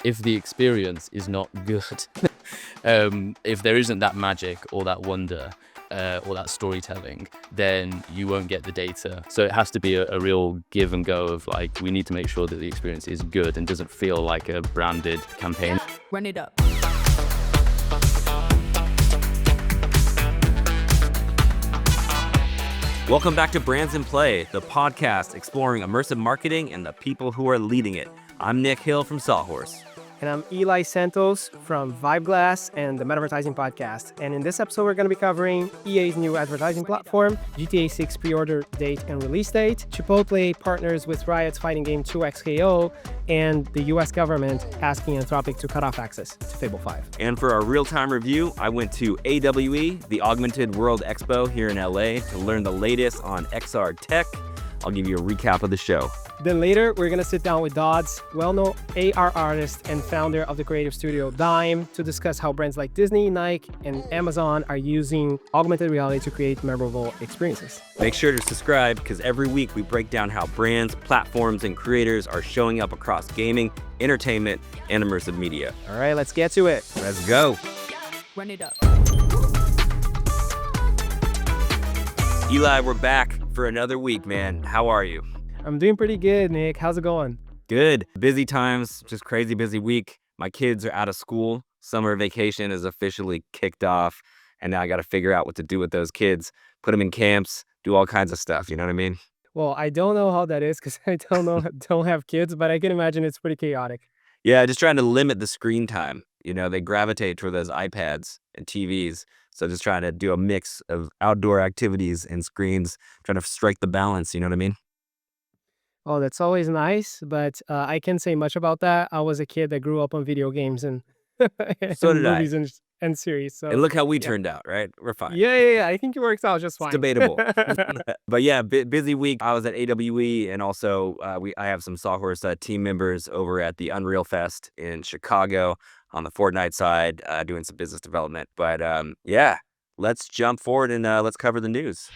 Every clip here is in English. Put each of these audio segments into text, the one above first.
if the experience is not good, if there isn't that magic or that wonder or that storytelling, then you won't get the data. So it has to be a real give and go of like, we need to make sure that the experience is good and doesn't feel like a branded campaign. Run it up. Welcome back to Brands in Play, the podcast exploring immersive marketing and the people who are leading it. I'm Nick Hill from Sawhorse. And I'm Eli Santos from Vibeglass and the Metavertising Podcast. And in this episode, we're going to be covering EA's new advertising platform, GTA 6 pre-order date and release date, Chipotle partners with Riot's fighting game 2XKO, and the US government asking Anthropic to cut off access to Fable 5. And for our real-time review, I went to AWE, the Augmented World Expo here in LA, to learn the latest on XR tech. I'll give you a recap of the show. Then later, we're going to sit down with Doddz, well-known AR artist and founder of the creative studio Dime, to discuss how brands like Disney, Nike, and Amazon are using augmented reality to create memorable experiences. Make sure to subscribe because every week we break down how brands, platforms, and creators are showing up across gaming, entertainment, and immersive media. All right, let's get to it. Let's go. Run it up. Eli, we're back for another week, man. How are you? I'm doing pretty good, Nick. How's it going? Good. Busy times, just crazy busy week. My kids are out of school. Summer vacation is officially kicked off. And now I got to figure out what to do with those kids, put them in camps, do all kinds of stuff. You know what I mean? Well, I don't know how that is because I don't have kids, but I can imagine it's pretty chaotic. Yeah, just trying to limit the screen time. You know, they gravitate toward those iPads and TVs. So just trying to do a mix of outdoor activities and screens, trying to strike the balance. You know what I mean? Oh, that's always nice, but I can't say much about that. I was a kid that grew up on video games and, So did I. movies and series. So And look how we yeah. turned out, right? We're fine. Yeah. I think it works out just It's fine. debatable. But yeah, busy week. I was at AWE, and also I have some Sawhorse team members over at the Unreal Fest in Chicago on the Fortnite side, doing some business development. But yeah, let's jump forward and let's cover the news.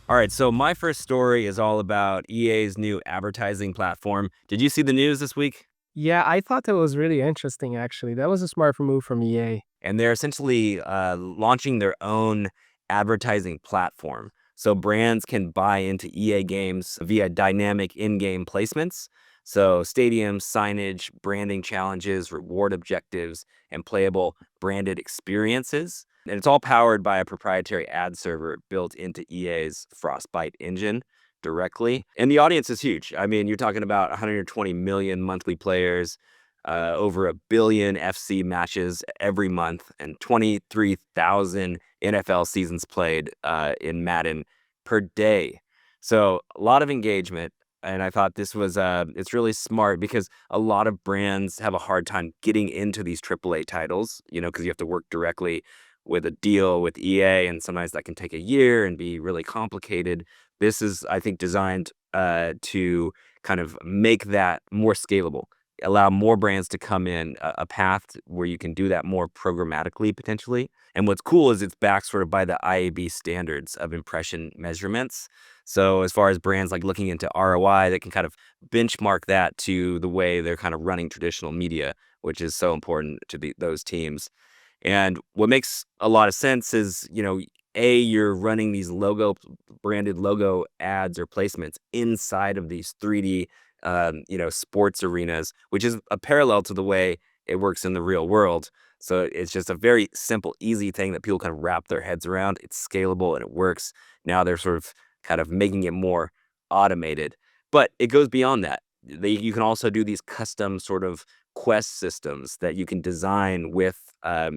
All right, so my first story is all about EA's new advertising platform. Did you see the news this week? Yeah, I thought that was really interesting, actually. That was a smart move from EA. And they're essentially launching their own advertising platform. So brands can buy into EA games via dynamic in-game placements. So stadiums, signage, branding challenges, reward objectives, and playable branded experiences. And it's all powered by a proprietary ad server built into EA's Frostbite engine directly. And the audience is huge. I mean, you're talking about 120 million monthly players, over 1 billion FC matches every month, and 23,000 NFL seasons played in Madden per day. So a lot of engagement. And I thought this was, it's really smart because a lot of brands have a hard time getting into these AAA titles, you know, because you have to work directly with a deal with EA, and sometimes that can take a year and be really complicated. This is, I think, designed to kind of make that more scalable, allow more brands to come in a path where you can do that more programmatically, potentially. And what's cool is it's backed sort of by the IAB standards of impression measurements. So as far as brands like looking into ROI, they can kind of benchmark that to the way they're kind of running traditional media, which is so important to those teams. And what makes a lot of sense is, you know, you're running these branded logo ads or placements inside of these 3D, sports arenas, which is a parallel to the way it works in the real world. So it's just a very simple, easy thing that people kind of wrap their heads around. It's scalable and it works. Now they're sort of kind of making it more automated, but it goes beyond that. You can also do these custom sort of quest systems that you can design with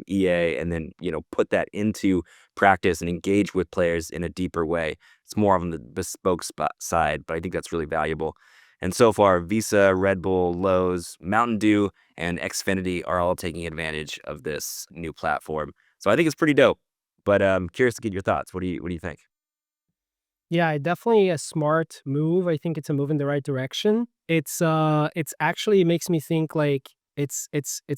EA and then, you know, put that into practice and engage with players in a deeper way. It's more on the bespoke side, but I think that's really valuable. And so far, Visa, Red Bull, Lowe's, Mountain Dew, and Xfinity are all taking advantage of this new platform. So I think it's pretty dope, but I'm curious to get your thoughts. What do you think? Yeah, definitely a smart move. I think it's a move in the right direction. It's actually makes me think like it's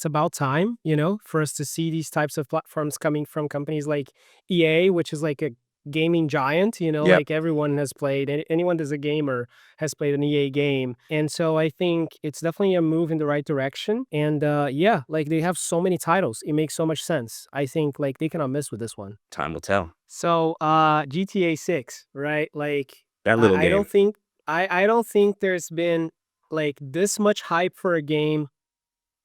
about time, you know, for us to see these types of platforms coming from companies like EA, which is like a gaming giant, you know, Yep. like everyone has played, anyone that's a gamer has played an EA game. And so I think it's definitely a move in the right direction. And yeah, like they have so many titles. It makes so much sense. I think like they cannot miss with this one. Time will tell. So GTA 6, right? Like That little I game. don't think I don't think there's been like this much hype for a game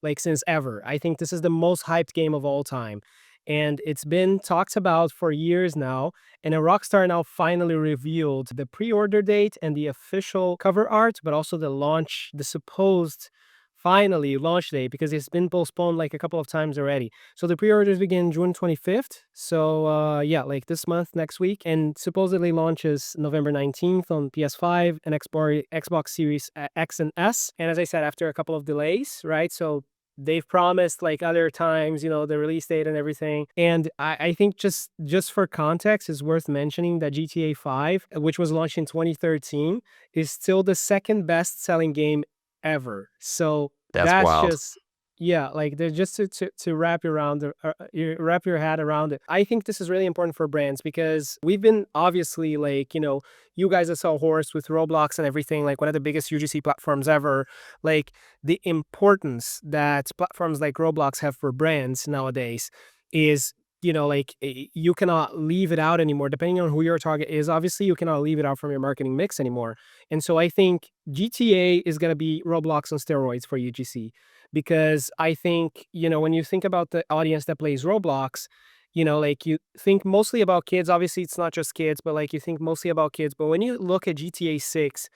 like since ever. I think this is the most hyped game of all time. And it's been talked about for years now. And a Rockstar now finally revealed the pre-order date and the official cover art, but also the launch, the supposed finally launch date, because it's been postponed like a couple of times already. So the pre-orders begin June 25th. So yeah, like this month, next week, and supposedly launches November 19th on PS5 and Xbox Series X and S. And as I said, after a couple of delays, right? So they've promised like other times, you know, the release date and everything. And I think just for context, it's worth mentioning that GTA 5, which was launched in 2013, is still the second best selling game ever. So That's that's wild. just, yeah, like they're just to wrap wrap your head around it. I think this is really important for brands because we've been obviously like, you know, you guys that sell horse with Roblox and everything, like one of the biggest UGC platforms ever, like the importance that platforms like Roblox have for brands nowadays is, you know, like you cannot leave it out anymore. Depending on who your target is, obviously you cannot leave it out from your marketing mix anymore. And so I think GTA is going to be Roblox on steroids for UGC, because I think, you know, when you think about the audience that plays Roblox, you know, like you think mostly about kids. Obviously, it's not just kids, but like you think mostly about kids. But when you look at GTA 6,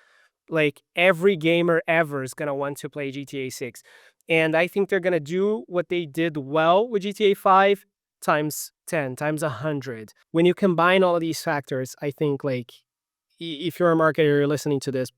like every gamer ever is going to want to play GTA 6. And I think they're going to do what they did well with GTA 5 times 10, times 100. When you combine all of these factors, I think like if you're a marketer, you're listening to this,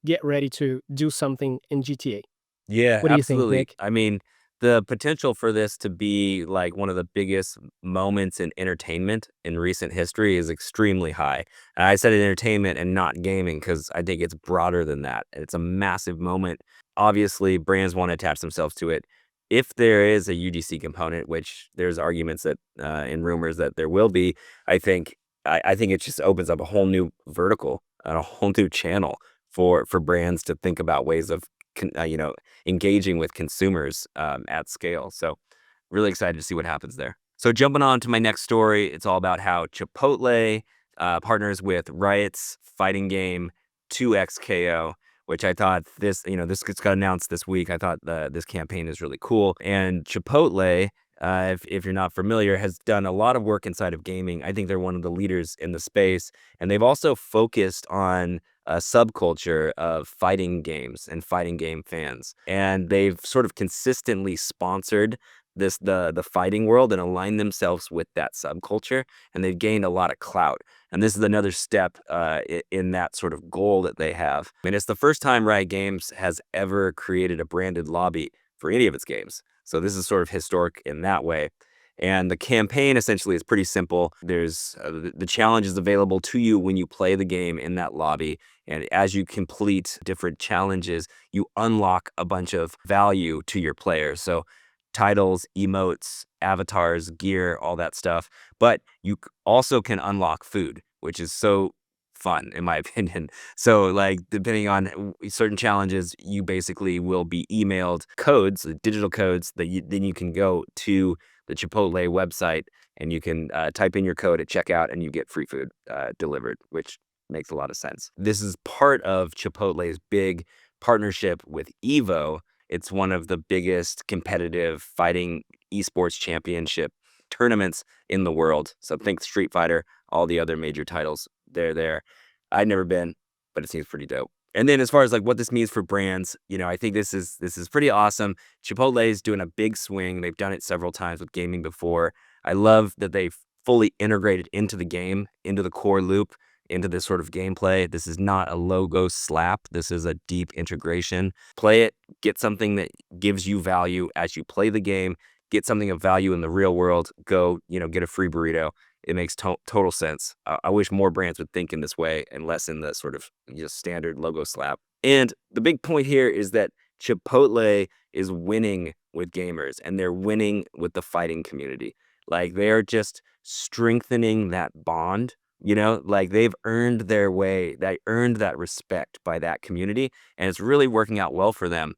get ready to do something in GTA. Yeah, What do you think, absolutely. Nick? I mean, the potential for this to be like one of the biggest moments in entertainment in recent history is extremely high. And I said entertainment and not gaming because I think it's broader than that. It's a massive moment. Obviously, brands want to attach themselves to it. If there is a UGC component, which there's arguments that and rumors that there will be, I think I think it just opens up a whole new vertical and a whole new channel for brands to think about ways of you know, engaging with consumers at scale. So really excited to see what happens there. So jumping on to my next story, it's all about how Chipotle partners with Riot's fighting game 2XKO, which I thought this, you know, this got announced this week. I thought this campaign is really cool. And Chipotle, if you're not familiar, has done a lot of work inside of gaming. I think they're one of the leaders in the space. And they've also focused on a subculture of fighting games and fighting game fans. And they've sort of consistently sponsored the fighting world and aligned themselves with that subculture. And they've gained a lot of clout. And this is another step in that sort of goal that they have. And it's the first time Riot Games has ever created a branded lobby for any of its games. So this is sort of historic in that way. And the campaign essentially is pretty simple. There's the challenge is available to you when you play the game in that lobby. And as you complete different challenges, you unlock a bunch of value to your players. So titles, emotes, avatars, gear, all that stuff. But you also can unlock food, which is so fun in my opinion. So like depending on certain challenges, you basically will be emailed codes, digital codes that then you can go to the Chipotle website and you can type in your code at checkout and you get free food delivered, which makes a lot of sense. This is part of Chipotle's big partnership with Evo. It's one of the biggest competitive fighting esports championship tournaments in the world. So think Street Fighter, all the other major titles, they're there. I've never been, but it seems pretty dope. And then as far as like what this means for brands, you know, I think this is pretty awesome. Chipotle is doing a big swing. They've done it several times with gaming before. I love that they've fully integrated into the game, into the core loop, into this sort of gameplay. This is not a logo slap. This is a deep integration. Play it, get something that gives you value as you play the game, get something of value in the real world, go, you know, get a free burrito. It makes total sense. I wish more brands would think in this way and less in the sort of just standard logo slap. And the big point here is that Chipotle is winning with gamers and they're winning with the fighting community. Like they're just strengthening that bond You know, like they've earned their way, they earned that respect by that community, and it's really working out well for them.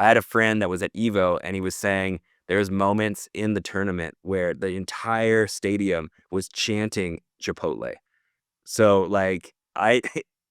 I had a friend that was at Evo, and he was saying there's moments in the tournament where the entire stadium was chanting Chipotle. So like I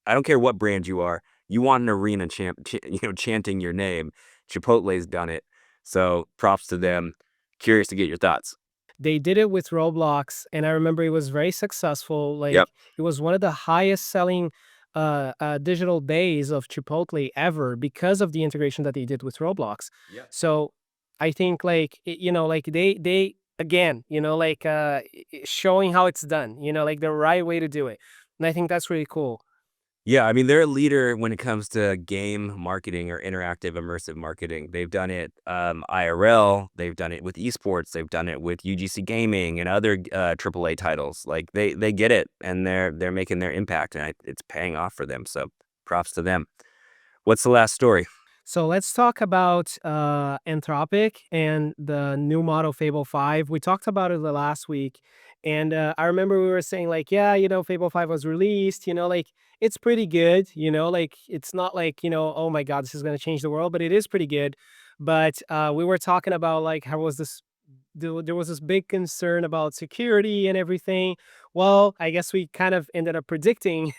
don't care what brand you are, you want an arena chanting your name. Chipotle's done it. So props to them. Curious to get your thoughts. They did it with Roblox, and I remember it was very successful. Yep. Like it was one of the highest selling digital days of Chipotle ever because of the integration that they did with Roblox. Yep. So I think like like they again, like showing how it's done, like the right way to do it. And I think that's really cool. Yeah, I mean, they're a leader when it comes to game marketing or interactive immersive marketing. They've done it IRL, they've done it with esports, they've done it with UGC gaming and other AAA titles. Like they get it, and they're making their impact, and it's paying off for them. So props to them. What's the last story? So let's talk about Anthropic and the new model Fable 5. We talked about it the last week. And I remember we were saying like, yeah, Fable 5 was released, like it's pretty good, like it's not like, oh my God, this is going to change the world, but it is pretty good. But we were talking about like, how was this there was this big concern about security and everything. Well, I guess we kind of ended up predicting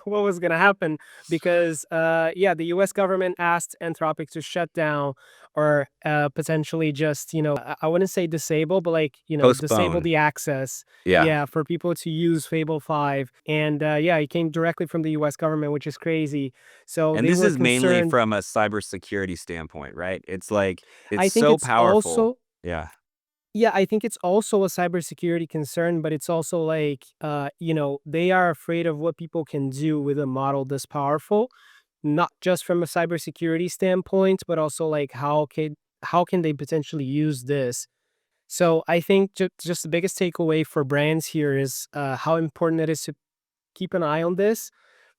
what was going to happen because, yeah, the U.S. government asked Anthropic to shut down or potentially just, I wouldn't say disable, but like, disable Postpone. the access, Yeah. yeah, for people to use Fable 5. And yeah, it came directly from the U.S. government, which is crazy. So And they this were is mainly concerned. from a cybersecurity standpoint, right? It's like it's I think so it's powerful. also Yeah. Yeah, I think it's also a cybersecurity concern, but it's also like, they are afraid of what people can do with a model this powerful, not just from a cybersecurity standpoint, but also like how can they potentially use this? So I think just the biggest takeaway for brands here is how important it is to keep an eye on this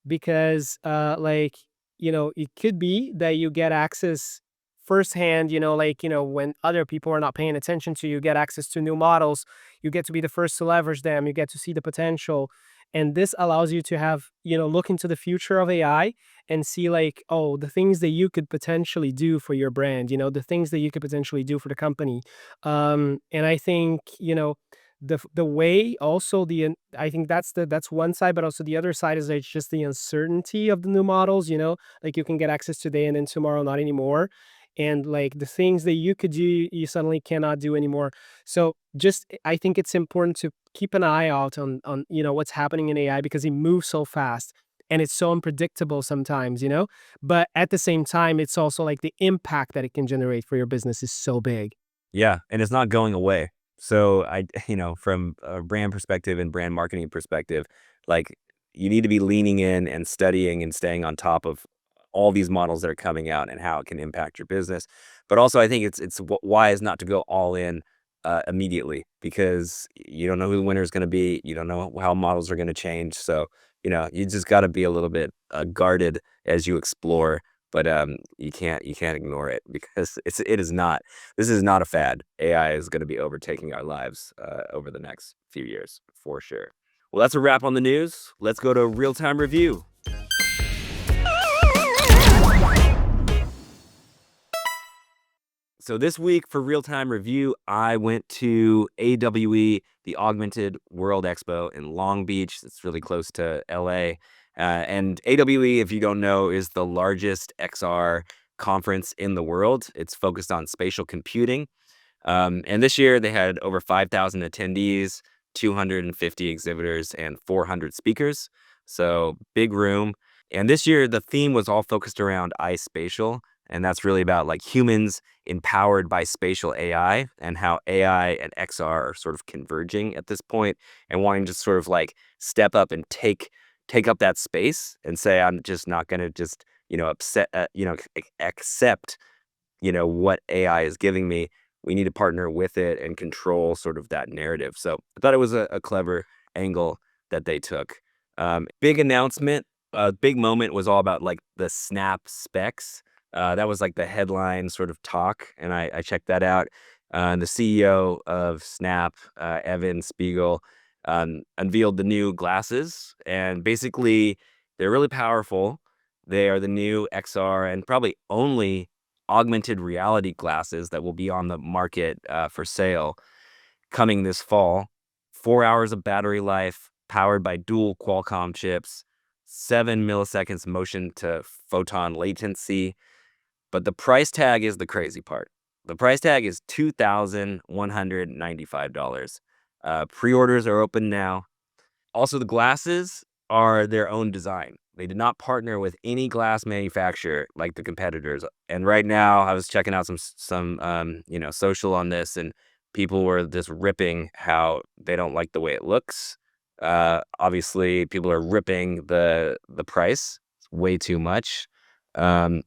because like it could be that you get access firsthand, like when other people are not paying attention to you, get access to new models, you get to be the first to leverage them, you get to see the potential, and this allows you to have, look into the future of AI and see like, oh, the things that you could potentially do for your brand, the things that you could potentially do for the company. And I think, the way also I think that's one side, but also the other side is that it's just the uncertainty of the new models, like you can get access today and then tomorrow not anymore. And like the things that you could do, you suddenly cannot do anymore. So just I think it's important to keep an eye out on what's happening in AI because it moves so fast and it's so unpredictable sometimes, but at the same time, it's also like the impact that it can generate for your business is so big. Yeah, and it's not going away. So from a brand perspective and brand marketing perspective, like you need to be leaning in and studying and staying on top of all these models that are coming out and how it can impact your business. But also, I think it's wise not to go all in immediately because you don't know who the winner is going to be. You don't know how models are going to change. So you just got to be a little bit guarded as you explore. But you can't ignore it because it is not. This is not a fad. AI is going to be overtaking our lives over the next few years for sure. Well, that's a wrap on the news. Let's go to real-time review. So this week for real-time review, I went to AWE, the Augmented World Expo in Long Beach. It's really close to LA. And AWE, if you don't know, is the largest XR conference in the world. It's focused on spatial computing. And this year they had over 5,000 attendees, 250 exhibitors, and 400 speakers. So big room. And this year the theme was all focused around iSpatial. And that's really about like humans empowered by spatial AI and how AI and XR are sort of converging at this point and wanting to sort of like step up and take up that space and say, I'm just not going to just, accept, what AI is giving me. We need to partner with it and control sort of that narrative. So I thought it was a clever angle that they took. Big announcement, big moment was all about like the Snap specs. That was like the headline sort of talk, and I checked that out. The CEO of Snap, Evan Spiegel, unveiled the new glasses, and basically they're really powerful. They are the new XR and probably only augmented reality glasses that will be on the market for sale coming this fall. 4 hours of battery life, powered by dual Qualcomm chips, 7 milliseconds motion to photon latency. But the price tag is the crazy part. The price tag is $2,195. Pre-orders are open now. Also, the glasses are their own design. They did not partner with any glass manufacturer like the competitors. And right now, I was checking out some social on this, and people were just ripping how they don't like the way it looks. Obviously, people are ripping the price. It's way too much. And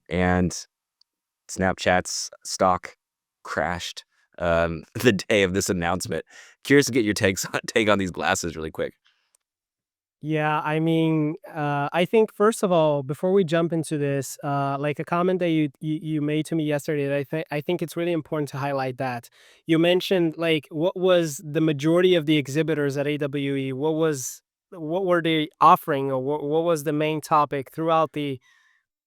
Snapchat's stock crashed the day of this announcement. Curious to get your take on these glasses really quick. Yeah, I mean, I think first of all, before we jump into this, like a comment that you made to me yesterday, that I think it's really important to highlight that you mentioned like what was the majority of the exhibitors at AWE, what were they offering, or what was the main topic throughout the.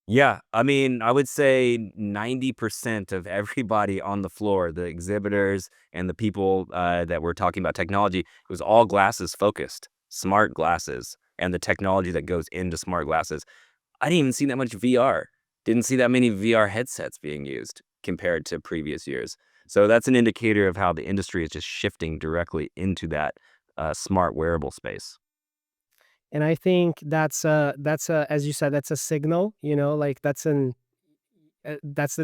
Yeah, I mean, I would say 90% of everybody on the floor, the exhibitors and the people that were talking about technology, it was all glasses focused, smart glasses, and the technology that goes into smart glasses. I didn't even see that much VR. Didn't see that many VR headsets being used compared to previous years. So that's an indicator of how the industry is just shifting directly into that smart wearable space. And I think that's a, as you said, that's a signal, like that's the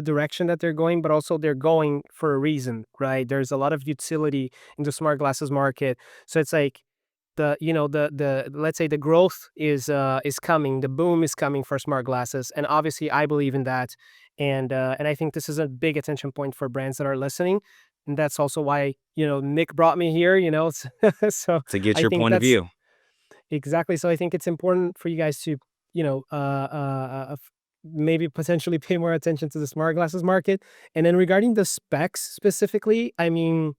direction that they're going, but also they're going for a reason, right? There's a lot of utility in the smart glasses market. So it's like the let's say the growth is coming, the boom is coming for smart glasses. And obviously I believe in that. And I think this is a big attention point for brands that are listening. And that's also why, Nick brought me here, so To get I your think point of that's view. exactly. So I think it's important for you guys to, maybe potentially pay more attention to the smart glasses market. And then regarding the specs specifically, I mean,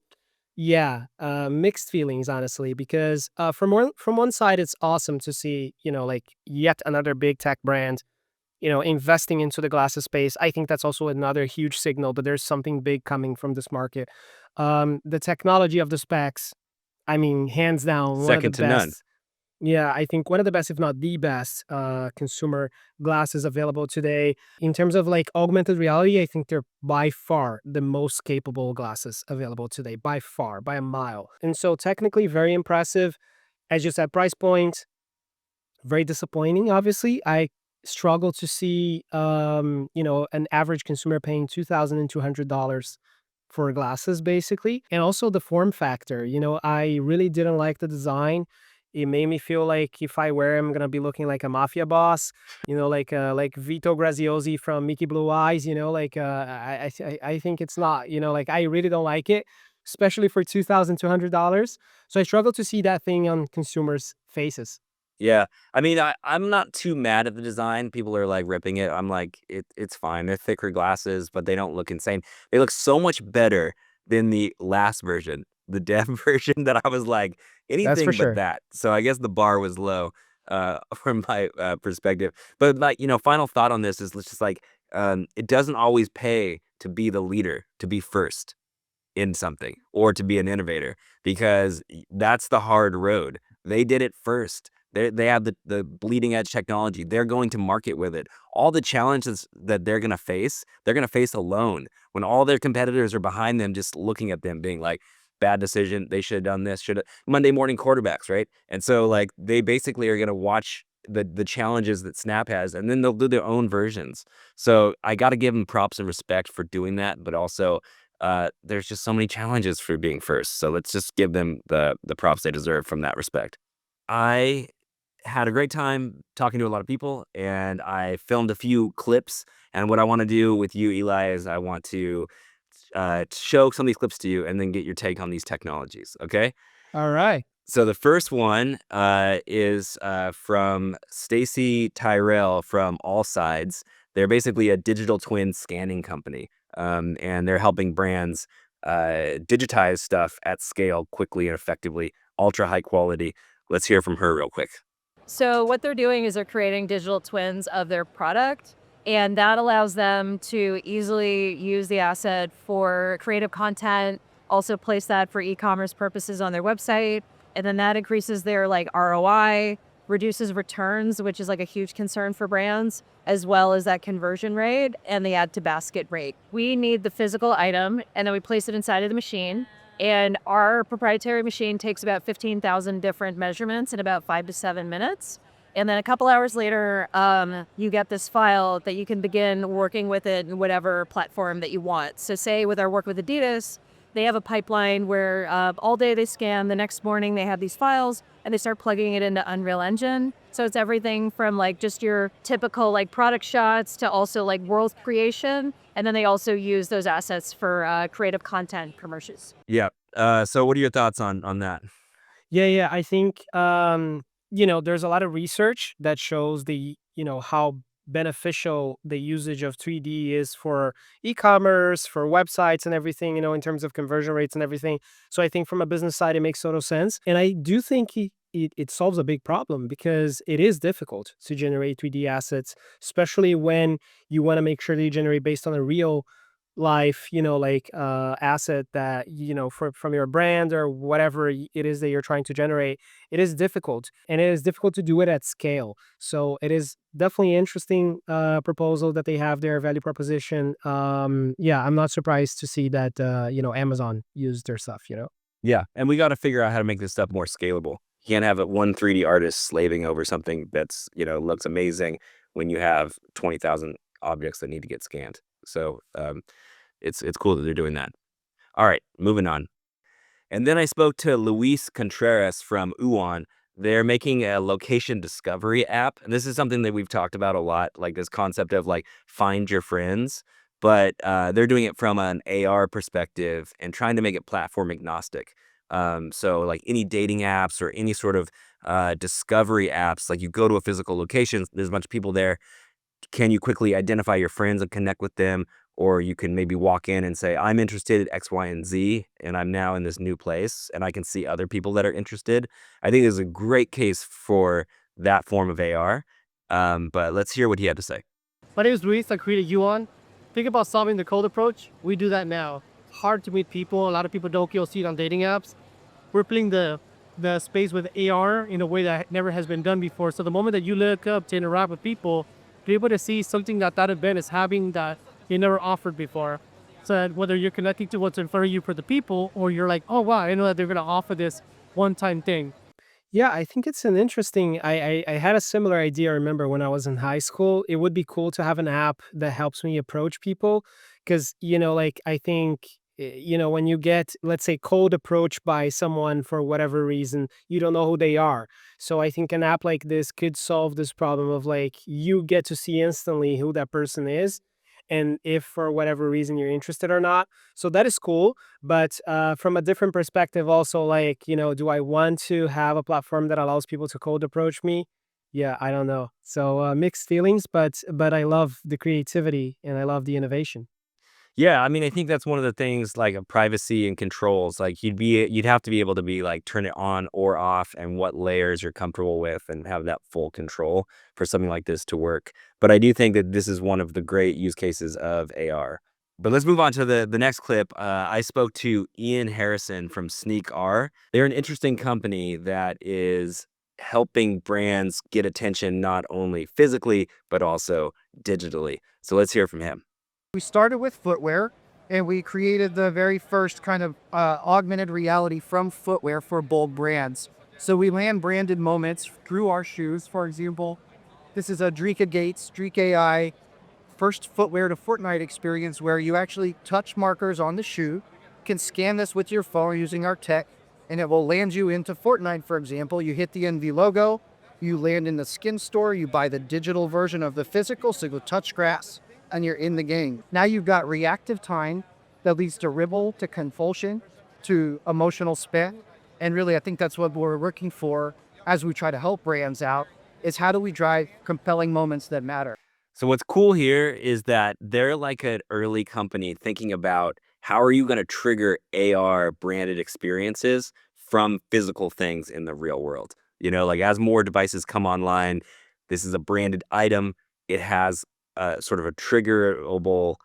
yeah, mixed feelings, honestly, because from one side, it's awesome to see, like yet another big tech brand, investing into the glasses space. I think that's also another huge signal that there's something big coming from this market. The technology of the specs, I mean, hands down, one of the Second to none. best. Yeah, I think one of the best, if not the best, consumer glasses available today. In terms of like augmented reality, I think they're by far the most capable glasses available today, by far, by a mile. And so technically very impressive. As you said, price point, very disappointing, obviously. I struggle to see, an average consumer paying $2,200 for glasses, basically. And also the form factor, I really didn't like the design. It made me feel like if I wear 'em, I'm gonna be looking like a mafia boss, like Vito Graziosi from Mickey Blue Eyes, like I think it's not, like I really don't like it, especially for $2,200. So I struggle to see that thing on consumers' faces. Yeah. I mean, I'm not too mad at the design. People are like ripping it. I'm like, it's fine. They're thicker glasses, but they don't look insane. They look so much better than the last version, the dev version, that I was like, That's for anything but sure. that. So I guess the bar was low from my perspective. But like, final thought on this is let's just like, it doesn't always pay to be the leader, to be first in something or to be an innovator, because that's the hard road. They did it first. They have the bleeding edge technology. They're going to market with it. All the challenges that they're going to face alone when all their competitors are behind them, just looking at them being like, bad decision. They should have done this. Should have Monday morning quarterbacks, right? And so like they basically are going to watch the challenges that Snap has, and then they'll do their own versions. So I got to give them props and respect for doing that, but also there's just so many challenges for being first. So let's just give them the props they deserve from that respect. I had a great time talking to a lot of people, and I filmed a few clips. And what I want to do with you, Eli, is I want to show some of these clips to you and then get your take on these technologies. Okay. All right. So the first one is from Stacey Tyrell from ALLSIDES. They're basically a digital twin scanning company, and they're helping brands digitize stuff at scale quickly and effectively ultra high quality. Let's hear from her real quick. So what they're doing is they're creating digital twins of their product, and that allows them to easily use the asset for creative content, also place that for e-commerce purposes on their website, and then that increases their ROI, reduces returns, which is a huge concern for brands, as well as that conversion rate and the add to basket rate. We need the physical item, and then we place it inside of the machine. And our proprietary machine takes about 15,000 different measurements in about 5 to 7 minutes. And then a couple hours later, you get this file that you can begin working with it in whatever platform that you want. So say with our work with Adidas, they have a pipeline where all day they scan, the next morning they have these files, and they start plugging it into Unreal Engine. So it's everything from just your typical product shots to also world creation. And then they also use those assets for creative content commercials. Yeah. So what are your thoughts on that? Yeah. I think, there's a lot of research that shows how beneficial the usage of 3D is for e-commerce, for websites and everything, in terms of conversion rates and everything. So I think from a business side, it makes total sense. And I do think it solves a big problem because it is difficult to generate 3D assets, especially when you want to make sure that you generate based on a real life, asset that, from your brand or whatever it is that you're trying to generate. It is difficult, and it is difficult to do it at scale. So it is definitely an interesting proposal that they have their value proposition. Yeah, I'm not surprised to see that, Amazon used their stuff, Yeah. And we got to figure out how to make this stuff more scalable. You can't have one 3D artist slaving over something that's, looks amazing when you have 20,000 objects that need to get scanned. So it's cool that they're doing that. All right, moving on. And then I spoke to Luis Contreras from UON. They're making a location discovery app. And this is something that we've talked about a lot, like this concept of find your friends. But they're doing it from an AR perspective and trying to make it platform agnostic. So any dating apps or any sort of discovery apps, you go to a physical location, there's a bunch of people there. Can you quickly identify your friends and connect with them? Or you can maybe walk in and say, I'm interested in X, Y, and Z, and I'm now in this new place, and I can see other people that are interested. I think there's a great case for that form of AR. But let's hear what he had to say. My name is Luis. I created UON. Think about solving the cold approach. We do that now. Hard to meet people. A lot of people don't see it on dating apps. We're filling the space with AR in a way that never has been done before. So the moment that you look up to interact with people, be able to see something that event is having that you never offered before. So that whether you're connecting to what's in front of you for the people, or you're like, oh wow, I know that they're gonna offer this one-time thing. Yeah, I think it's an interesting. I had a similar idea. I remember when I was in high school, it would be cool to have an app that helps me approach people, because I think when you get, let's say, cold approach by someone for whatever reason, you don't know who they are. So I think an app like this could solve this problem of you get to see instantly who that person is, and if for whatever reason you're interested or not. So that is cool. But from a different perspective also, do I want to have a platform that allows people to cold approach me? Yeah, I don't know. So mixed feelings, but I love the creativity and I love the innovation. Yeah, I mean, I think that's one of the things privacy and controls. You'd have to be able to be turn it on or off, and what layers you're comfortable with, and have that full control for something like this to work. But I do think that this is one of the great use cases of AR. But let's move on to the next clip. I spoke to Ian Harrison from SNEAKAR. They're an interesting company that is helping brands get attention not only physically, but also digitally. So let's hear from him. We started with footwear, and we created the very first kind of augmented reality from footwear for bold brands. So we land branded moments through our shoes. For example, this is a Drika Gates, Drika AI, first footwear to Fortnite experience where you actually touch markers on the shoe, can scan this with your phone using our tech, and it will land you into Fortnite, for example. You hit the NV logo, you land in the skin store, you buy the digital version of the physical, so go touch grass, and you're in the game. Now you've got reactive time that leads to ripple, to convulsion, to emotional spin. And really, I think that's what we're working for as we try to help brands out, is how do we drive compelling moments that matter? So what's cool here is that they're like an early company thinking about how are you going to trigger AR branded experiences from physical things in the real world. Like as more devices come online, this is a branded item. It has sort of a triggerable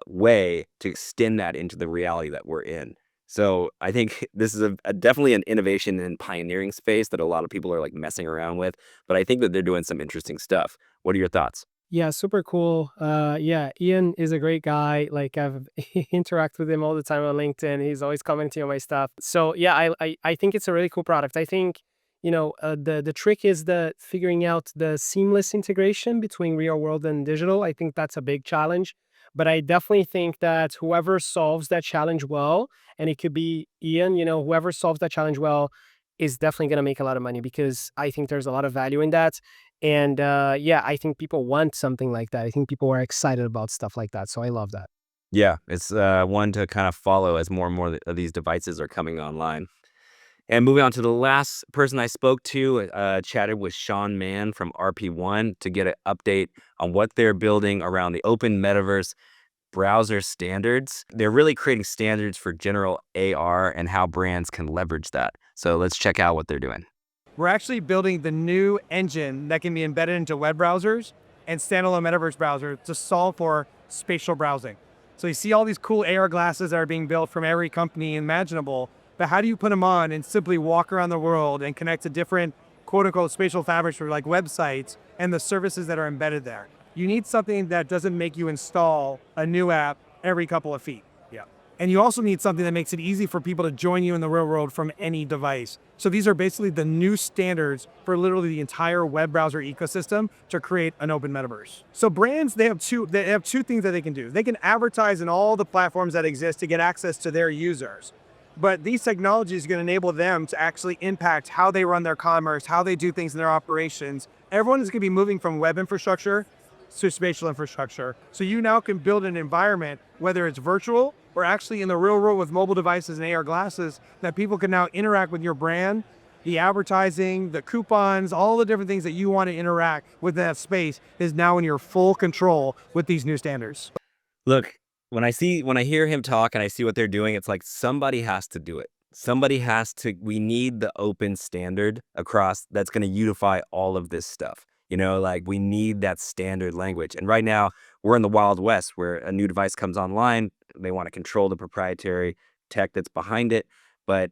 way to extend that into the reality that we're in. So I think this is definitely an innovation and pioneering space that a lot of people are like messing around with, but I think that they're doing some interesting stuff. What are your thoughts? Yeah, super cool. Yeah, Ian is a great guy. Like I've interact with him all the time on LinkedIn. He's always commenting on my stuff. So yeah, I think it's a really cool product. I think, the trick is the figuring out the seamless integration between real world and digital. I think that's a big challenge. But I definitely think that whoever solves that challenge well, and it could be Ian, whoever solves that challenge well is definitely going to make a lot of money because I think there's a lot of value in that. And yeah, I think people want something like that. I think people are excited about stuff like that. So I love that. Yeah, it's one to kind of follow as more and more of these devices are coming online. And moving on to the last person I spoke to, chatted with Sean Mann from RP1 to get an update on what they're building around the open metaverse browser standards. They're really creating standards for general AR and how brands can leverage that. So let's check out what they're doing. We're actually building the new engine that can be embedded into web browsers and standalone metaverse browsers to solve for spatial browsing. So you see all these cool AR glasses that are being built from every company imaginable, but how do you put them on and simply walk around the world and connect to different quote unquote spatial fabrics for like websites and the services that are embedded there? You need something that doesn't make you install a new app every couple of feet. Yeah. And you also need something that makes it easy for people to join you in the real world from any device. So these are basically the new standards for literally the entire web browser ecosystem to create an open metaverse. So brands, they have two things that they can do. They can advertise in all the platforms that exist to get access to their users. But these technologies are going to enable them to actually impact how they run their commerce, how they do things in their operations. Everyone is going to be moving from web infrastructure to spatial infrastructure. So you now can build an environment, whether it's virtual or actually in the real world with mobile devices and AR glasses, that people can now interact with your brand, the advertising, the coupons, all the different things that you want to interact with that space is now in your full control with these new standards. Look, when I hear him talk and I see what they're doing, it's like somebody has to do it. We need the open standard across that's going to unify all of this stuff. Like we need that standard language. And right now we're in the Wild West where a new device comes online. They want to control the proprietary tech that's behind it. But,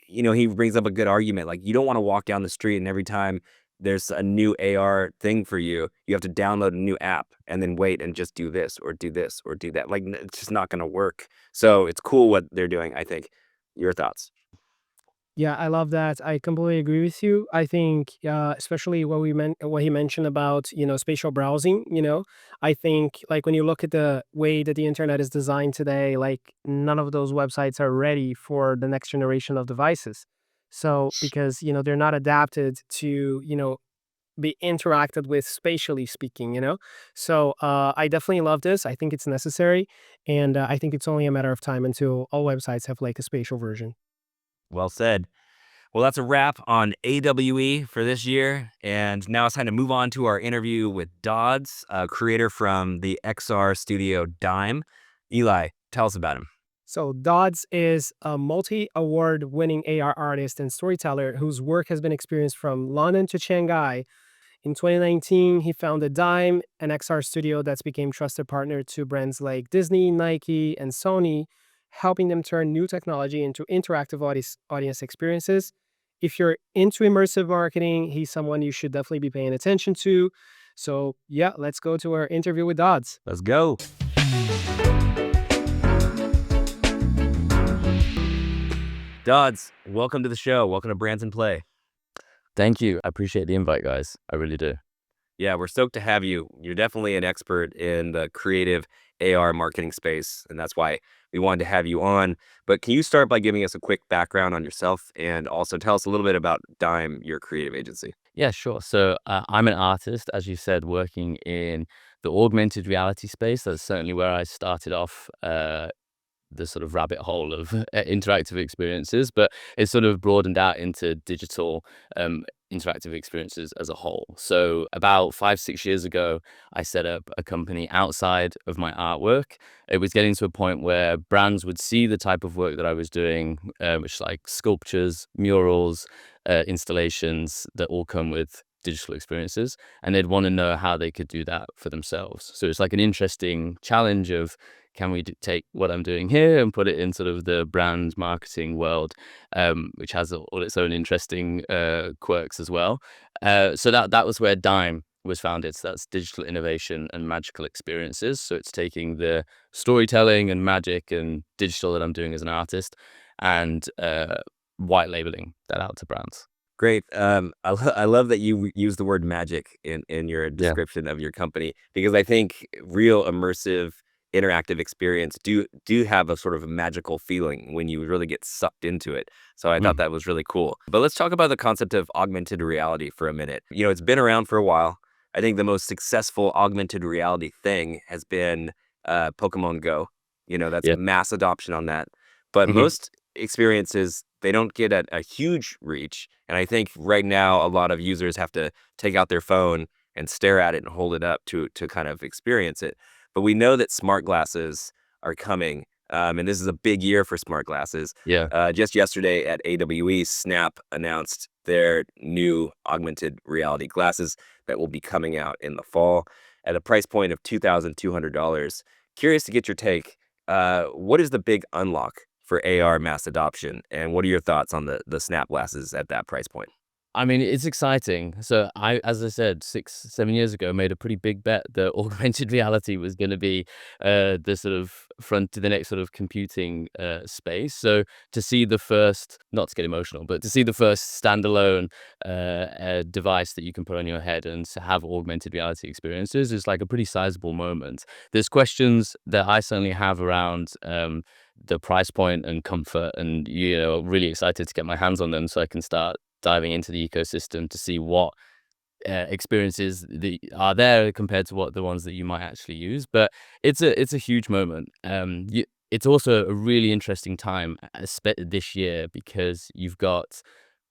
he brings up a good argument. Like you don't want to walk down the street and every time there's a new AR thing for you, you have to download a new app and then wait and just do this or do this or do that. Like it's just not going to work. So it's cool what they're doing, I think. Your thoughts? Yeah, I love that. I completely agree with you. I think, especially what he mentioned about, spatial browsing, I think like when you look at the way that the internet is designed today, like none of those websites are ready for the next generation of devices. So because, they're not adapted to, be interacted with spatially speaking. So I definitely love this. I think it's necessary. And I think it's only a matter of time until all websites have like a spatial version. Well said. Well, that's a wrap on AWE for this year. And now it's time to move on to our interview with Doddz, a creator from the XR studio Dime. Eli, tell us about him. So Doddz is a multi-award winning AR artist and storyteller whose work has been experienced from London to Shanghai. In 2019, he founded Dime, an XR studio that's became trusted partner to brands like Disney, Nike, and Sony, helping them turn new technology into interactive audience experiences. If you're into immersive marketing, he's someone you should definitely be paying attention to. So yeah, let's go to our interview with Doddz. Let's go. Doddz, welcome to the show. Welcome to Brands in Play. Thank you. I appreciate the invite, guys. I really do. Yeah, we're stoked to have you. You're definitely an expert in the creative AR marketing space, and that's why we wanted to have you on. But can you start by giving us a quick background on yourself and also tell us a little bit about Dime, your creative agency? Yeah, sure. So I'm an artist, as you said, working in the augmented reality space. That's certainly where I started off the sort of rabbit hole of interactive experiences, but it's sort of broadened out into digital interactive experiences as a whole. So about 5-6 years ago, I set up a company outside of my artwork. It was getting to a point where brands would see the type of work that I was doing, which is like sculptures, murals, installations that all come with digital experiences, and they'd want to know how they could do that for themselves. So it's like an interesting challenge of, can we take what I'm doing here and put it in sort of the brand marketing world, which has all its own interesting quirks as well. So that was where Dime was founded. So that's digital innovation and magical experiences. So it's taking the storytelling and magic and digital that I'm doing as an artist and white labeling that out to brands. Great. I love that you use the word magic in your description of your company, because I think real immersive interactive experience do have a sort of a magical feeling when you really get sucked into it. So I thought that was really cool. But let's talk about the concept of augmented reality for a minute. You know, it's been around for a while. I think the most successful augmented reality thing has been Pokemon Go. You know, that's mass adoption on that. But most experiences, they don't get a huge reach. And I think right now a lot of users have to take out their phone and stare at it and hold it up to kind of experience it. But we know that smart glasses are coming, and this is a big year for smart glasses. Just yesterday at AWE, Snap announced their new augmented reality glasses that will be coming out in the fall at a price point of $2,200. Curious to get your take. What is the big unlock for AR mass adoption, and what are your thoughts on the Snap glasses at that price point? I mean, it's exciting. So as I said, 6-7 years ago, made a pretty big bet that augmented reality was going to be the sort of front to the next sort of computing space. So to see the first, not to get emotional, but to see the first standalone device that you can put on your head and to have augmented reality experiences is like a pretty sizable moment. There's questions that I certainly have around the price point and comfort, and really excited to get my hands on them so I can start diving into the ecosystem to see what experiences are there compared to what the ones that you might actually use. But it's a huge moment. It's also a really interesting time this year, because you've got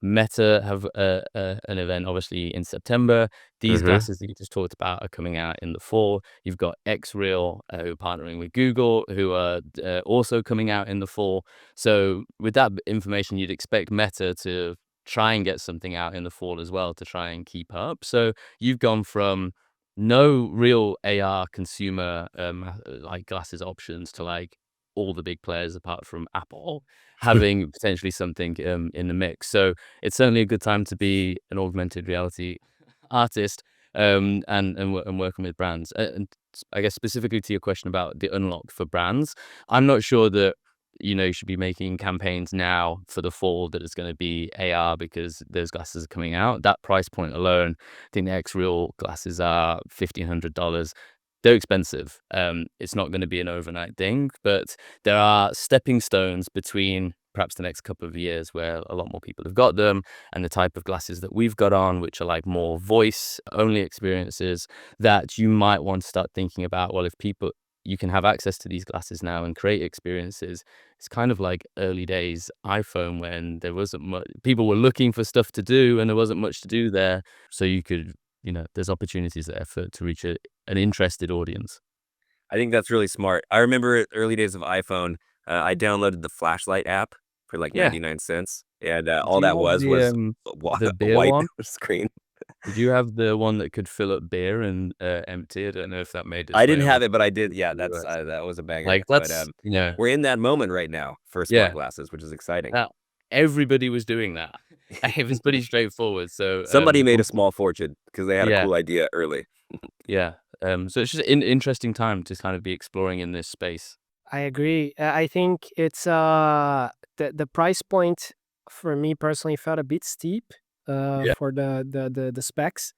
Meta have an event obviously in September. These glasses that you just talked about are coming out in the fall. You've got Xreal, who are partnering with Google, who are also coming out in the fall. So with that information, you'd expect Meta to try and get something out in the fall as well to try and keep up. So you've gone from no real AR consumer like glasses options to like all the big players apart from Apple having potentially something in the mix. So it's certainly a good time to be an augmented reality artist and working with brands. And I guess specifically to your question about the unlock for brands, I'm not sure that you should be making campaigns now for the fall that is going to be AR, because those glasses are coming out. That price point alone, I think the Xreal glasses are $1,500. They're expensive. It's not going to be an overnight thing, but there are stepping stones between perhaps the next couple of years where a lot more people have got them, and the type of glasses that we've got on, which are like more voice only experiences, that you might want to start thinking about, well, if you can have access to these glasses now and create experiences. It's kind of like early days iPhone, when there wasn't much, people were looking for stuff to do and there wasn't much to do there. So you could, there's opportunities there to reach an interested audience. I think that's really smart. I remember early days of iPhone, I downloaded the flashlight app for like 99 cents. And all that was the a beer white one? screen. Did you have the one that could fill up beer and empty? I don't know if that made it. I didn't have it, but I did. Yeah, that was a banger. Like, but that's, we're in that moment right now for smart glasses, which is exciting. Now, everybody was doing that. It was pretty straightforward. So somebody made a small fortune because they had a cool idea early. So it's just an interesting time to kind of be exploring in this space. I agree. I think it's the price point for me personally felt a bit steep for the specs.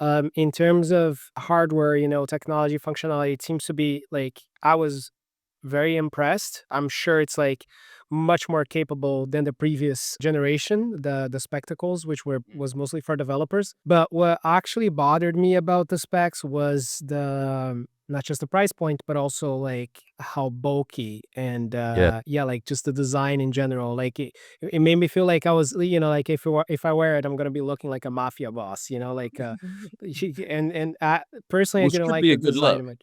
In terms of hardware, technology, functionality, it seems to be like, I was very impressed. I'm sure it's like much more capable than the previous generation, the spectacles, which was mostly for developers. But what actually bothered me about the specs was the not just the price point, but also like how bulky and yeah, like just the design in general. Like it made me feel like I was, like if I wear it, I'm gonna be looking like a mafia boss, like and personally, I Which didn't could like be the a good design look. of it.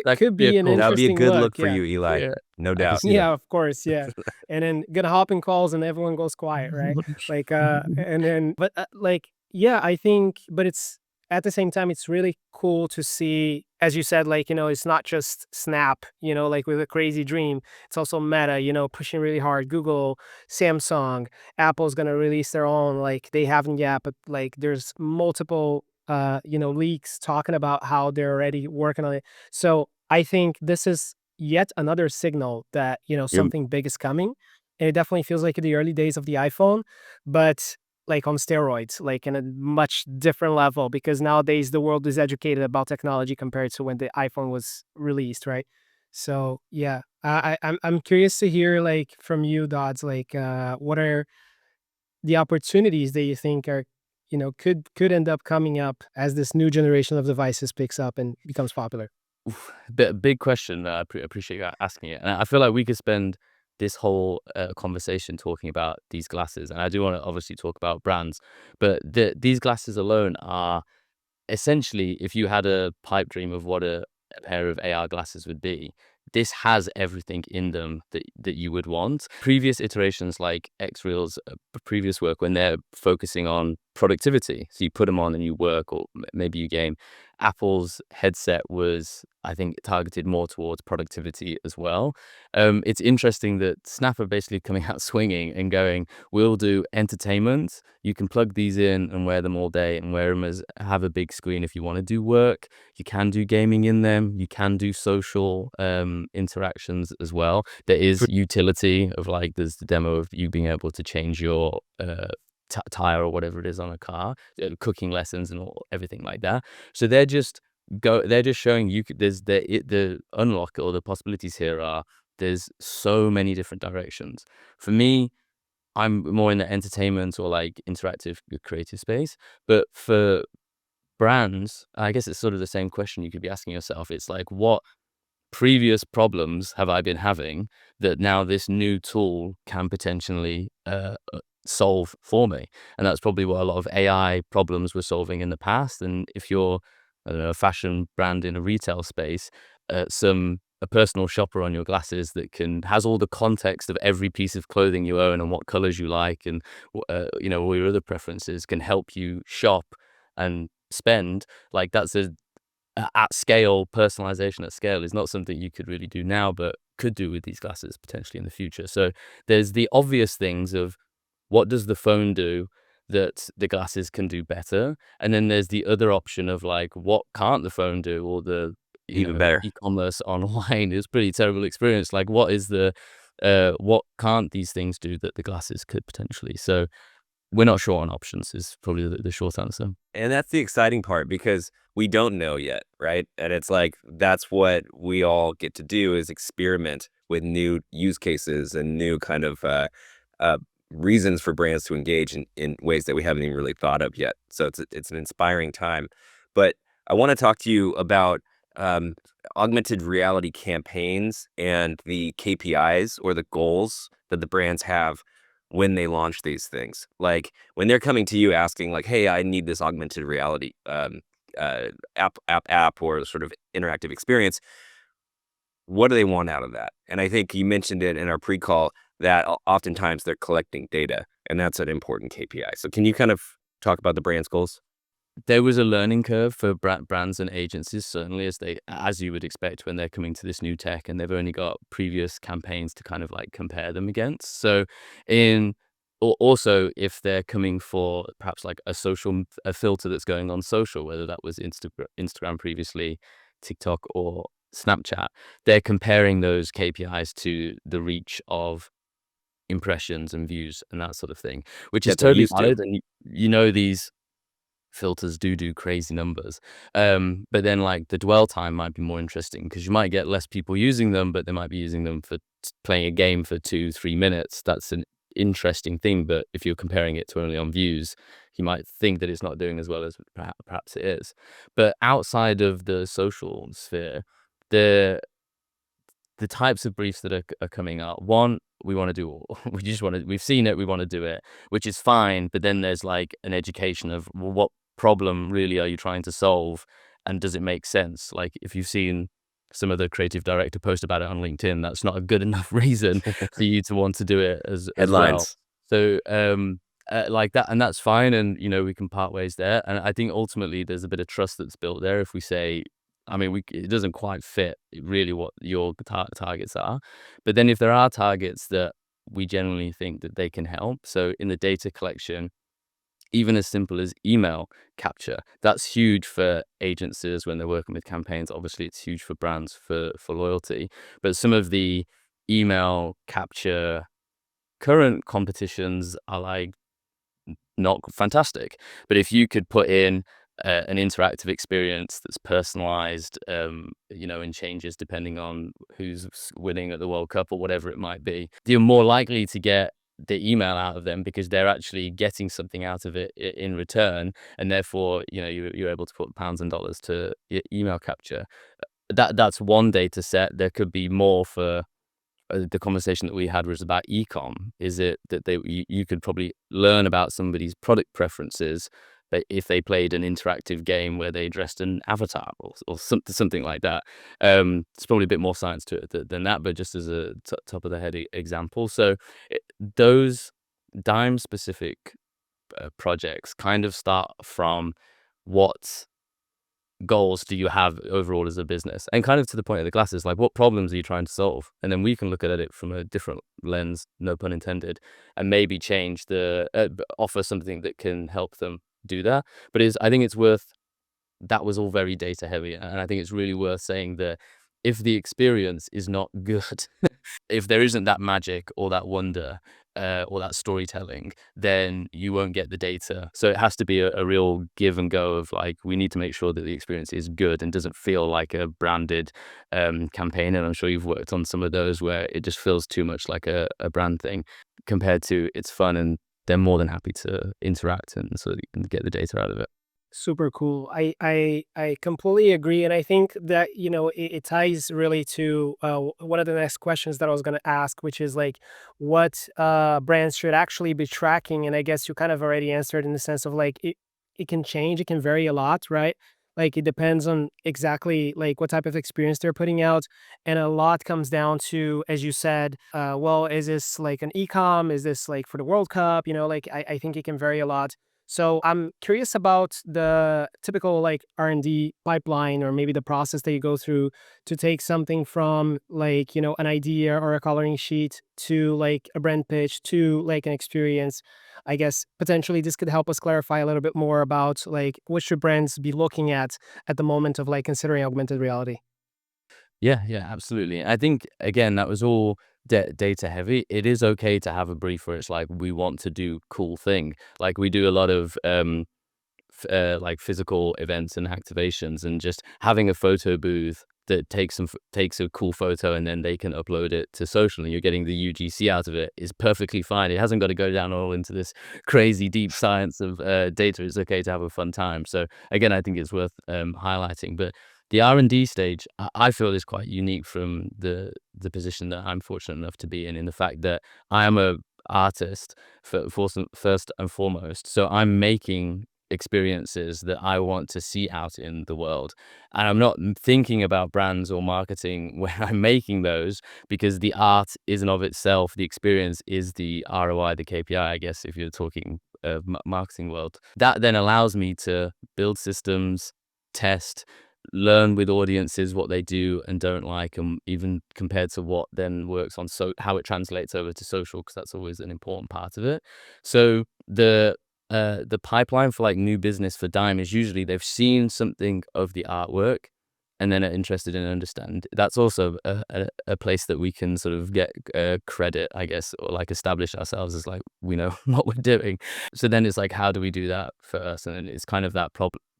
That could Could be a be an cool. That would be a interesting good look, look for yeah. you, Eli. Yeah, No I can doubt. see that. Yeah, of course, yeah. And then gonna hop in calls and everyone goes quiet, right? Like and then but like yeah, I think but it's at the same time it's really cool to see, as you said, like, it's not just Snap, like with a crazy dream. It's also Meta, pushing really hard. Google, Samsung, Apple's gonna release their own, like they haven't yet, but like there's multiple leaks talking about how they're already working on it. So I think this is yet another signal that, You're something big is coming. And it definitely feels like the early days of the iPhone, but like on steroids, like in a much different level, because nowadays the world is educated about technology compared to when the iPhone was released, right? So yeah, I'm curious to hear like from you, Doddz, like what are the opportunities that you think are, could end up coming up as this new generation of devices picks up and becomes popular? Big question. I appreciate you asking it, and I feel like we could spend this whole conversation talking about these glasses, and I do want to obviously talk about brands, but these glasses alone are essentially, if you had a pipe dream of what a pair of AR glasses would be, this has everything in them that you would want. Previous iterations like Xreal's previous work, when they're focusing on productivity, so you put them on and you work or maybe you game. Apple's headset was, I think, targeted more towards productivity as well. It's interesting that Snap are basically coming out swinging and going, we'll do entertainment. You can plug these in and wear them all day and wear them as have a big screen if you want to do work. You can do gaming in them. You can do social interactions as well. There is utility of like, there's the demo of you being able to change your tire or whatever it is on a car, cooking lessons and everything like that. So they're just showing you there's the unlock or the possibilities here are there's so many different directions. For me, I'm more in the entertainment or like interactive creative space, but for brands, I guess it's sort of the same question you could be asking yourself. It's like, what previous problems have I been having that now this new tool can potentially solve for me? And that's probably what a lot of AI problems were solving in the past. And if you're, I don't know, a fashion brand in a retail space, a personal shopper on your glasses that has all the context of every piece of clothing you own and what colors you like and all your other preferences can help you shop and spend. Like that's at scale, personalization at scale is not something you could really do now, but could do with these glasses potentially in the future. So there's the obvious things of what does the phone do that the glasses can do better, and then there's the other option of like, what can't the phone do, or the even better. e-commerce online is pretty terrible experience. Like, what is what can't these things do that the glasses could potentially? So we're not sure on options is probably the short answer. And that's the exciting part because we don't know yet, right? And it's like that's what we all get to do is experiment with new use cases and new kind of reasons for brands to engage in ways that we haven't even really thought of yet. So it's an inspiring time. But I want to talk to you about augmented reality campaigns and the KPIs or the goals that the brands have when they launch these things. Like when they're coming to you asking like, hey, I need this augmented reality app or sort of interactive experience. What do they want out of that? And I think you mentioned it in our pre-call that oftentimes they're collecting data, and that's an important KPI. So can you kind of talk about the brand's goals? There was a learning curve for brands and agencies, certainly, as you would expect when they're coming to this new tech and they've only got previous campaigns to kind of like compare them against. So also if they're coming for perhaps like a filter that's going on social, whether that was Instagram previously, TikTok or Snapchat, they're comparing those KPIs to the reach of impressions and views and that sort of thing, which is totally valid. And these filters do crazy numbers, but then like the dwell time might be more interesting because you might get less people using them, but they might be using them for playing a game for 2-3 minutes. That's an interesting thing, but if you're comparing it to only on views, you might think that it's not doing as well as perhaps it is. But outside of the social sphere, the types of briefs that are coming up. One, we want to do all. We've seen it, we want to do it, which is fine. But then there's like an education of, well, what problem really are you trying to solve, and does it make sense? Like if you've seen some of the creative director post about it on LinkedIn, that's not a good enough reason for you to want to do it as well. Headlines. So like that, and that's fine, and we can part ways there. And I think ultimately there's a bit of trust that's built there if we say, I mean, it doesn't quite fit really what your targets are, but then if there are targets that we generally think that they can help, so in the data collection, even as simple as email capture, that's huge for agencies when they're working with campaigns. Obviously, it's huge for brands for loyalty, but some of the email capture current competitions are like not fantastic. But if you could put in an interactive experience that's personalized, and changes depending on who's winning at the World Cup or whatever it might be, you're more likely to get the email out of them because they're actually getting something out of it in return, and therefore you're able to put pounds and dollars to email capture. That's one data set. There could be more for the conversation that we had was about e-com. Is it that you could probably learn about somebody's product preferences if they played an interactive game where they dressed an avatar or something like that. It's probably a bit more science to it than that, but just as a top of the head example. So those Dime specific projects kind of start from what goals do you have overall as a business, and kind of to the point of the glasses, like what problems are you trying to solve, and then we can look at it from a different lens, no pun intended, and maybe change offer something that can help them do that. But I think it's worth, that was all very data heavy, and I think it's really worth saying that if the experience is not good, if there isn't that magic or that wonder or that storytelling, then you won't get the data. So it has to be a real give and go of like, we need to make sure that the experience is good and doesn't feel like a branded campaign. And I'm sure you've worked on some of those where it just feels too much like a brand thing compared to it's fun and they're more than happy to interact and sort of get the data out of it. Super cool. I completely agree, and I think that it ties really to one of the next questions that I was going to ask, which is like what brands should actually be tracking. And I guess you kind of already answered in the sense of like it can change, it can vary a lot, right? Like it depends on exactly like what type of experience they're putting out, and a lot comes down to, as you said, well, is this like an e-com? Is this like for the World Cup? Like I think it can vary a lot. So I'm curious about the typical like R&D pipeline, or maybe the process that you go through to take something from like, an idea or a coloring sheet to like a brand pitch to like an experience. I guess potentially this could help us clarify a little bit more about like what should brands be looking at the moment of like considering augmented reality. Yeah, absolutely. I think again that was all data heavy. It is okay to have a brief where it's like we want to do cool thing. Like we do a lot of like physical events and activations, and just having a photo booth that takes a cool photo and then they can upload it to social and you're getting the UGC out of it is perfectly fine. It hasn't got to go down all into this crazy deep science of data. It's okay to have a fun time. So again, I think it's worth highlighting. But the R&D stage, I feel, is quite unique from the position that I'm fortunate enough to be in the fact that I am a artist first and foremost. So I'm making experiences that I want to see out in the world. And I'm not thinking about brands or marketing when I'm making those, because the art is in of itself, the experience is the ROI, the KPI, I guess, if you're talking marketing world. That then allows me to build systems, test, learn with audiences what they do and don't like, and even compared to what then works on how it translates over to social, because that's always an important part of it. So the pipeline for like new business for Dime is usually they've seen something of the artwork and then are interested in understand. That's also a place that we can sort of get credit, I guess, or like establish ourselves as like we know what we're doing. So then it's like, how do we do that first? And it's kind of that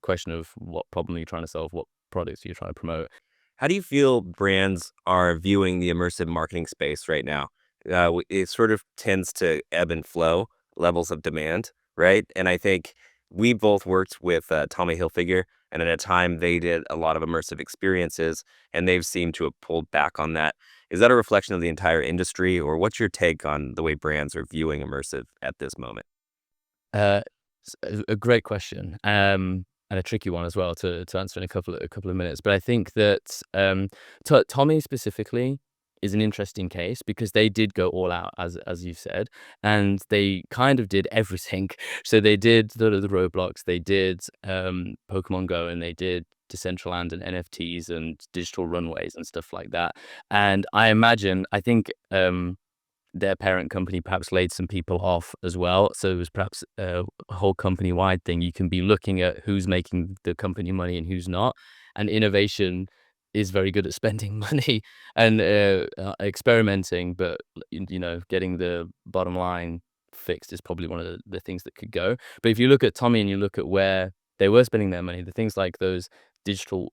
question of what problem you're trying to solve, what products you're trying to promote. How do you feel brands are viewing the immersive marketing space right now? It sort of tends to ebb and flow, levels of demand, right? And I think we both worked with Tommy Hilfiger And at a time they did a lot of immersive experiences, and they've seemed to have pulled back on that. Is that a reflection of the entire industry, or what's your take on the way brands are viewing immersive at this moment? Uh, a great question, and a tricky one as well to answer in a couple of minutes. But I think that Tommy specifically is an interesting case because they did go all out, as you said, and they kind of did everything. So they did the Roblox, they did Pokemon Go, and they did Decentraland and NFTs and digital runways and stuff like that. And I think their parent company perhaps laid some people off as well. So it was perhaps a whole company-wide thing. You can be looking at who's making the company money and who's not. And innovation is very good at spending money and experimenting, but getting the bottom line fixed is probably one of the things that could go. But if you look at Tommy and you look at where they were spending their money, the things like those digital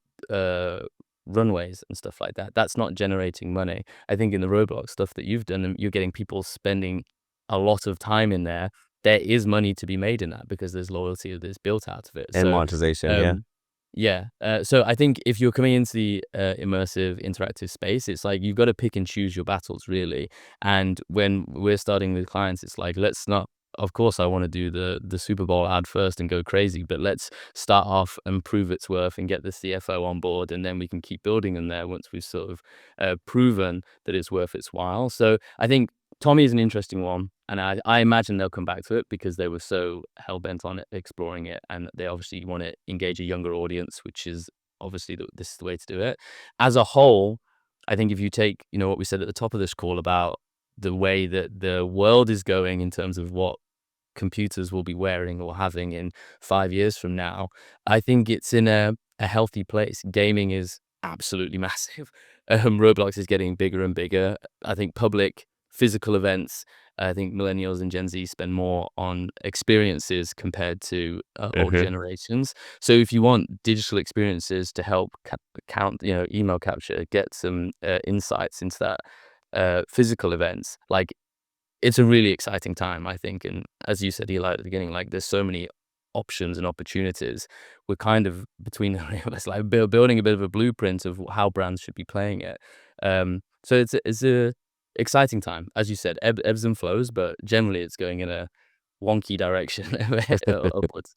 runways and stuff like that, that's not generating money. I think in the Roblox stuff that you've done, you're getting people spending a lot of time in there. There is money to be made in that because there's loyalty that's built out of it. And So, monetization, yeah. so I think if you're coming into the immersive interactive space, it's like you've got to pick and choose your battles, really. And when we're starting with clients, it's like, let's not, of course I want to do the Super Bowl ad first and go crazy, but let's start off and prove its worth and get the CFO on board, and then we can keep building in there once we've sort of proven that it's worth its while. So I think Tommy is an interesting one, and I imagine they'll come back to it because they were so hell-bent on it, exploring it, and they obviously want to engage a younger audience, which is obviously this is the way to do it. As a whole, I think if you take, what we said at the top of this call about the way that the world is going in terms of what computers will be wearing or having in 5 years from now, I think it's in a healthy place. Gaming is absolutely massive. Roblox is getting bigger and bigger. I think public physical events, I think millennials and Gen Z spend more on experiences compared to older generations. So if you want digital experiences to help count, email capture, get some insights into that physical events, like, it's a really exciting time, I think. And as you said, Eli, at the beginning, like, there's so many options and opportunities. We're kind of between it's like building a bit of a blueprint of how brands should be playing it. So it's a exciting time, as you said, ebbs and flows, but generally it's going in a wonky direction upwards.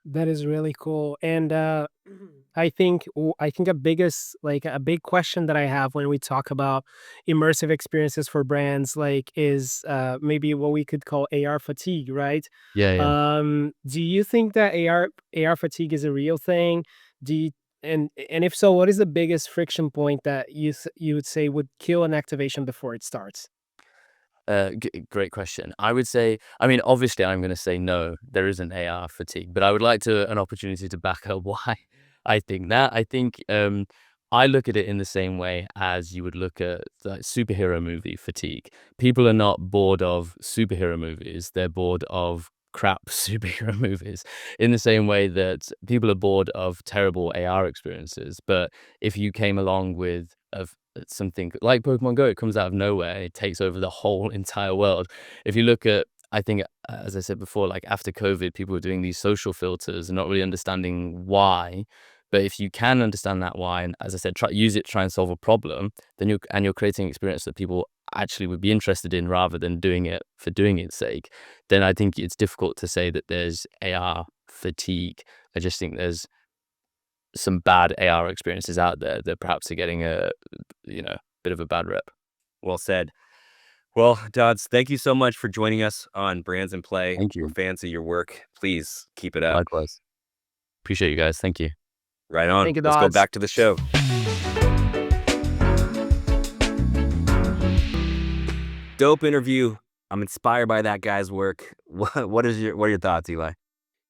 That is really cool. And I think a big question that I have when we talk about immersive experiences for brands, is maybe what we could call AR fatigue, right? Yeah. Do you think that AR fatigue is a real thing? Do you, and if so, what is the biggest friction point that you would say would kill an activation before it starts? Great question. I would say, obviously I'm going to say no, there isn't AR fatigue, but I would like an opportunity to back up why I think that. I think I look at it in the same way as you would look at like superhero movie fatigue. People are not bored of superhero movies, they're bored of crap superhero movies, in the same way that people are bored of terrible AR experiences. But if you came along with something like Pokemon Go, it comes out of nowhere and it takes over the whole entire world. If you look at, I think, as I said before, like after COVID, people were doing these social filters and not really understanding why. But if you can understand that why, and as I said, use it to try and solve a problem, then you're creating an experience that people actually would be interested in rather than doing it for doing its sake, then I think it's difficult to say that there's AR fatigue. I just think there's some bad AR experiences out there that perhaps are getting a bit of a bad rep. Well said. Well, Doddz, thank you so much for joining us on Brands in Play. Thank you. We're fans of your work. Please keep it up. Likewise. Appreciate you guys. Thank you. Right on. Thank you, Let's go Doddz. back to the show. Dope interview. I'm inspired by that guy's work. What are your thoughts, Eli?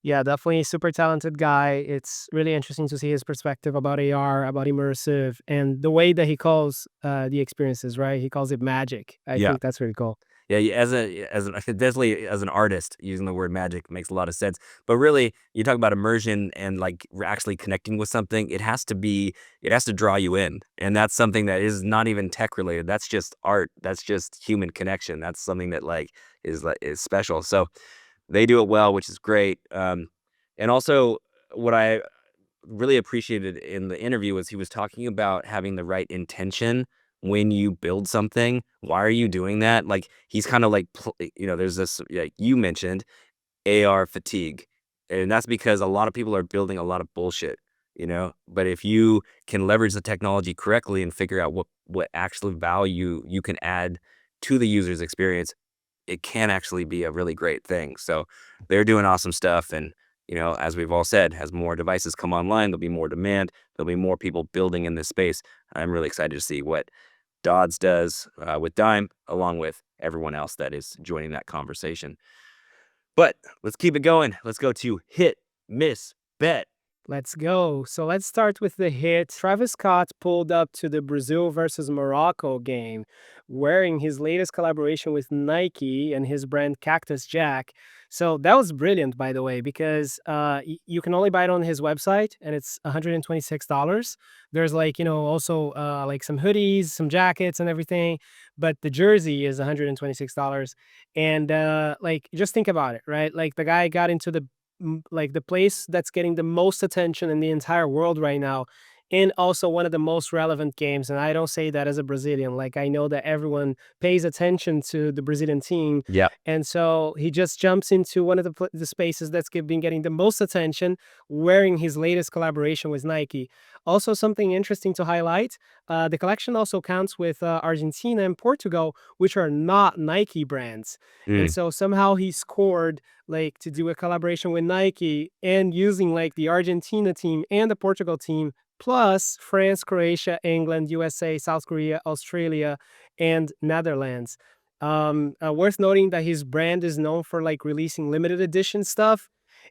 Yeah, definitely a super talented guy. It's really interesting to see his perspective about AR, about immersive, and the way that he calls the experiences, right? He calls it magic. I Yeah. think that's really cool. Yeah, definitely as an artist, using the word magic makes a lot of sense. But really, you talk about immersion and like actually connecting with something. It has to draw you in, and that's something that is not even tech related. That's just art. That's just human connection. That's something that is special. So they do it well, which is great. And also, what I really appreciated in the interview was he was talking about having the right intention when you build something. Why are you doing that? Like he's kind of like, there's this, like you mentioned, AR fatigue. And that's because a lot of people are building a lot of bullshit, But if you can leverage the technology correctly and figure out what actual value you can add to the user's experience, it can actually be a really great thing. So they're doing awesome stuff. And, as we've all said, as more devices come online, there'll be more demand. There'll be more people building in this space. I'm really excited to see what Doddz does with Dime, along with everyone else that is joining that conversation. But let's keep it going. Let's go to hit, miss, bet. Let's go. So let's start with the hit. Travis Scott pulled up to the Brazil versus Morocco game wearing his latest collaboration with Nike and his brand Cactus Jack. So that was brilliant, by the way, because you can only buy it on his website and it's $126. There's also like some hoodies, some jackets and everything, but the jersey is $126. And just think about it, right? Like the guy got into the place that's getting the most attention in the entire world right now, and also one of the most relevant games. And I don't say that as a Brazilian. Like, I know that everyone pays attention to the Brazilian team. Yeah. And so he just jumps into one of the spaces that's been getting the most attention, wearing his latest collaboration with Nike. Also, something interesting to highlight, the collection also counts with Argentina and Portugal, which are not Nike brands. And so somehow he scored to do a collaboration with Nike and using the Argentina team and the Portugal team, plus France, Croatia, England, USA, South Korea, Australia, and Netherlands. Worth noting that his brand is known for releasing limited edition stuff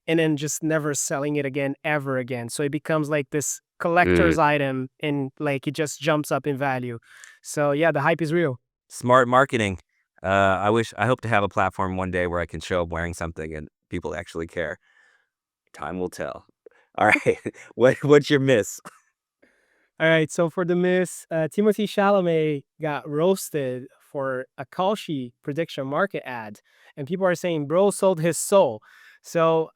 and then just never selling it again, ever again. So it becomes this collector's item, and it just jumps up in value. So yeah, the hype is real. Smart marketing. I hope to have a platform one day where I can show up wearing something and people actually care. Time will tell. All right. What's your miss? All right, so for the miss, Timothée Chalamet got roasted for a Kalshi prediction market ad, and people are saying bro sold his soul. So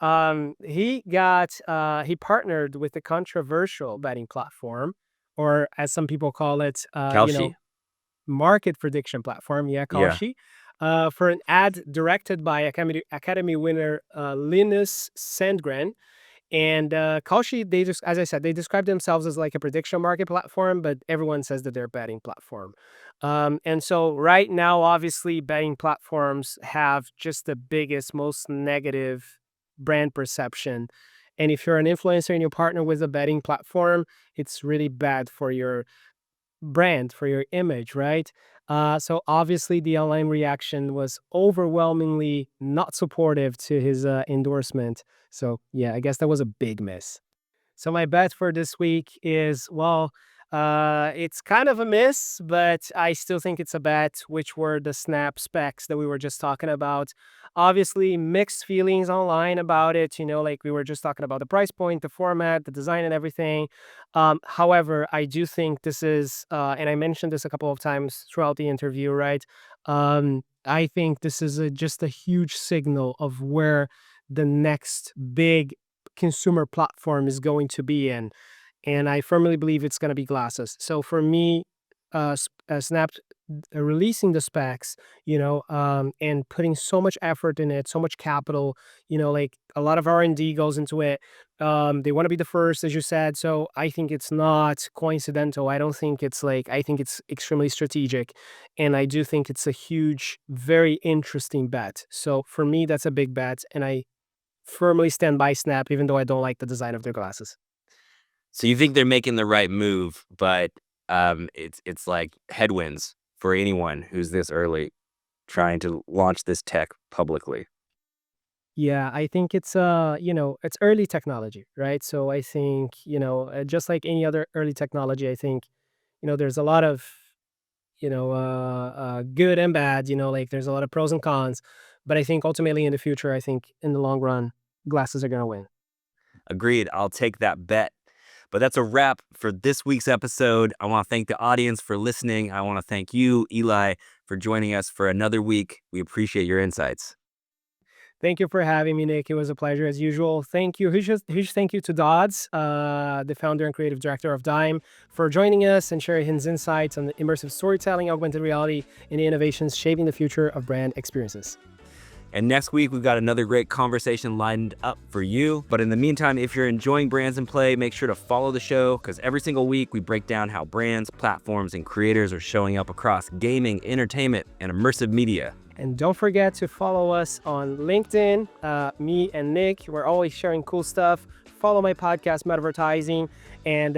he partnered with the controversial betting platform, or as some people call it, Kalshi. market prediction platform, Kalshi, for an ad directed by Academy winner Linus Sandgren. And Kalshi, as I said, they describe themselves as a prediction market platform, but everyone says that they're a betting platform. And so right now, obviously, betting platforms have just the biggest, most negative brand perception. And if you're an influencer and you partner with a betting platform, it's really bad for your brand, for your image, right? So obviously the online reaction was overwhelmingly not supportive to his endorsement. So yeah, I guess that was a big miss. So my bet for this week is, it's kind of a miss, but I still think it's a bet, which were the Snap specs that we were just talking about. Obviously, mixed feelings online about it. We were just talking about the price point, the format, the design, and everything. However, I do think this is, and I mentioned this a couple of times throughout the interview, right? I think this is just a huge signal of where the next big consumer platform is going to be in. And I firmly believe it's going to be glasses. So for me, Snap releasing the specs, and putting so much effort in it, so much capital, a lot of R&D goes into it. They want to be the first, as you said. So I think it's not coincidental. I don't think it's I think it's extremely strategic. And I do think it's a huge, very interesting bet. So for me, that's a big bet. And I firmly stand by Snap, even though I don't like the design of their glasses. So you think they're making the right move, but it's like headwinds for anyone who's this early trying to launch this tech publicly. Yeah, I think it's it's early technology, right? So I think, just like any other early technology, I think, there's a lot of, good and bad, there's a lot of pros and cons, but I think ultimately in the future, I think in the long run, glasses are going to win. Agreed. I'll take that bet. But that's a wrap for this week's episode. I want to thank the audience for listening. I want to thank you, Eli, for joining us for another week. We appreciate your insights. Thank you for having me, Nick. It was a pleasure as usual. Thank you. Huge thank you to Doddz, the founder and creative director of Dime, for joining us and sharing his insights on the immersive storytelling, augmented reality, and the innovations shaping the future of brand experiences. And next week, we've got another great conversation lined up for you. But in the meantime, if you're enjoying Brands in Play, make sure to follow the show, because every single week we break down how brands, platforms, and creators are showing up across gaming, entertainment, and immersive media. And don't forget to follow us on LinkedIn. Me and Nick, we're always sharing cool stuff. Follow my podcast, Metavertising. And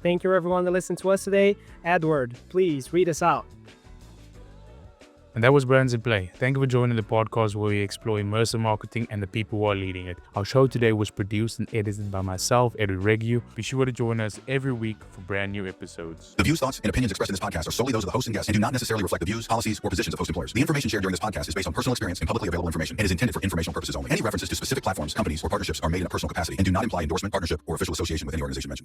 thank you everyone that listened to us today. Edward, please read us out. And that was Brands in Play. Thank you for joining the podcast where we explore immersive marketing and the people who are leading it. Our show today was produced and edited by myself, Edward Regiu. Be sure to join us every week for brand new episodes. The views, thoughts, and opinions expressed in this podcast are solely those of the host and guests and do not necessarily reflect the views, policies, or positions of host employers. The information shared during this podcast is based on personal experience and publicly available information and is intended for informational purposes only. Any references to specific platforms, companies, or partnerships are made in a personal capacity and do not imply endorsement, partnership, or official association with any organization mentioned.